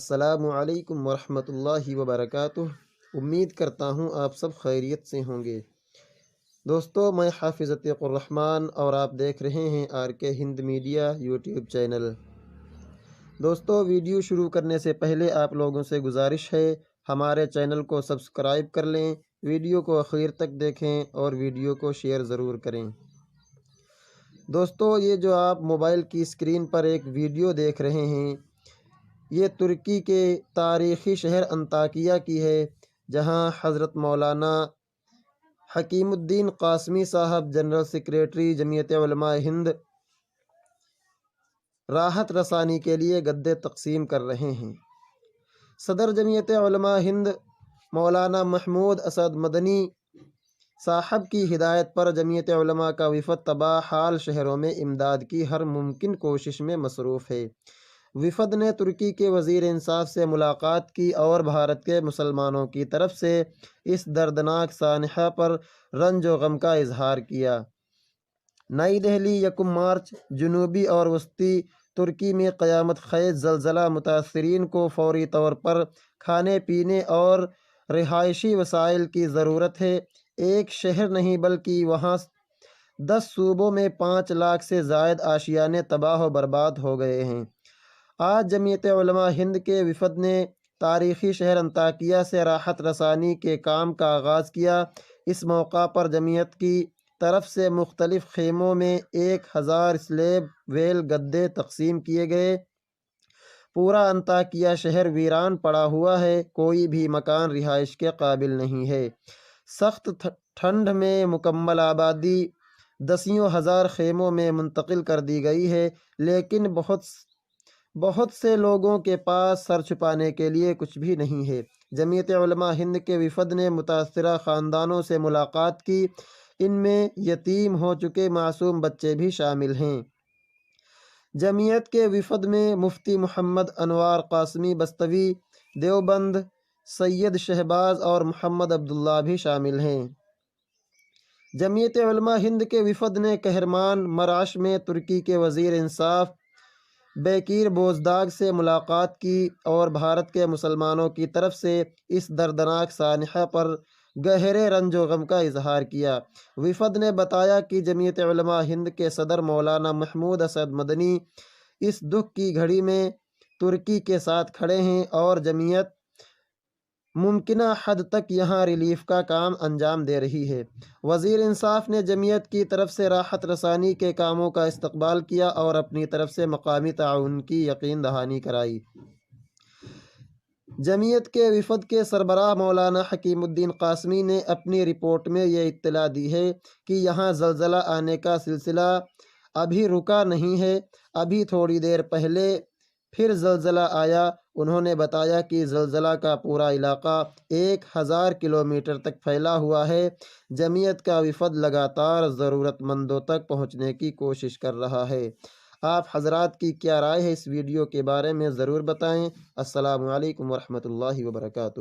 السلام علیکم ورحمۃ اللہ وبرکاتہ۔ امید کرتا ہوں آپ سب خیریت سے ہوں گے۔ دوستو، میں حافظ عتیق الرحمن اور آپ دیکھ رہے ہیں آر کے ہند میڈیا یوٹیوب چینل۔ دوستو، ویڈیو شروع کرنے سے پہلے آپ لوگوں سے گزارش ہے، ہمارے چینل کو سبسکرائب کر لیں، ویڈیو کو آخر تک دیکھیں اور ویڈیو کو شیئر ضرور کریں۔ دوستو، یہ جو آپ موبائل کی اسکرین پر ایک ویڈیو دیکھ رہے ہیں، یہ ترکی کے تاریخی شہر انطاکیہ کی ہے، جہاں حضرت مولانا حکیم الدین قاسمی صاحب جنرل سیکریٹری جمعیت علماء ہند راحت رسانی کے لیے گدے تقسیم کر رہے ہیں۔ صدر جمعیت علماء ہند مولانا محمود اسد مدنی صاحب کی ہدایت پر جمعیت علماء کا وفد تباہ حال شہروں میں امداد کی ہر ممکن کوشش میں مصروف ہے۔ وفد نے ترکی کے وزیر انصاف سے ملاقات کی اور بھارت کے مسلمانوں کی طرف سے اس دردناک سانحہ پر رنج و غم کا اظہار کیا۔ نئی دہلی، 1 مارچ۔ جنوبی اور وسطی ترکی میں قیامت خیز زلزلہ متاثرین کو فوری طور پر کھانے پینے اور رہائشی وسائل کی ضرورت ہے۔ ایک شہر نہیں بلکہ وہاں 10 صوبوں میں 5 لاکھ سے زائد آشیانے تباہ و برباد ہو گئے ہیں۔ آج جمعیت علماء ہند کے وفد نے تاریخی شہر انطاکیہ سے راحت رسانی کے کام کا آغاز کیا۔ اس موقع پر جمعیت کی طرف سے مختلف خیموں میں 1000 سلیب ویل گدے تقسیم کیے گئے۔ پورا انطاکیہ شہر ویران پڑا ہوا ہے، کوئی بھی مکان رہائش کے قابل نہیں ہے۔ سخت ٹھنڈ میں مکمل آبادی دسیوں ہزار خیموں میں منتقل کر دی گئی ہے، لیکن بہت سے لوگوں کے پاس سر چھپانے کے لیے کچھ بھی نہیں ہے۔ جمعیت علماء ہند کے وفد نے متاثرہ خاندانوں سے ملاقات کی، ان میں یتیم ہو چکے معصوم بچے بھی شامل ہیں۔ جمعیت کے وفد میں مفتی محمد انوار قاسمی بستوی دیوبند، سید شہباز اور محمد عبداللہ بھی شامل ہیں۔ جمعیت علماء ہند کے وفد نے کہرمان مرعش میں ترکی کے وزیر انصاف بیکیر بوزداغ سے ملاقات کی اور بھارت کے مسلمانوں کی طرف سے اس دردناک سانحہ پر گہرے رنج و غم کا اظہار کیا۔ وفد نے بتایا کہ جمعیت علماء ہند کے صدر مولانا محمود اسد مدنی اس دکھ کی گھڑی میں ترکی کے ساتھ کھڑے ہیں اور جمعیت ممکنہ حد تک یہاں ریلیف کا کام انجام دے رہی ہے۔ وزیر انصاف نے جمعیت کی طرف سے راحت رسانی کے کاموں کا استقبال کیا اور اپنی طرف سے مقامی تعاون کی یقین دہانی کرائی۔ جمعیت کے وفد کے سربراہ مولانا حکیم الدین قاسمی نے اپنی رپورٹ میں یہ اطلاع دی ہے کہ یہاں زلزلہ آنے کا سلسلہ ابھی رکا نہیں ہے، ابھی تھوڑی دیر پہلے پھر زلزلہ آیا۔ انہوں نے بتایا کہ زلزلہ کا پورا علاقہ 1000 کلومیٹر تک پھیلا ہوا ہے۔ جمعیت کا وفد لگاتار ضرورت مندوں تک پہنچنے کی کوشش کر رہا ہے۔ آپ حضرات کی کیا رائے ہے اس ویڈیو کے بارے میں ضرور بتائیں۔ السلام علیکم ورحمۃ اللہ وبرکاتہ۔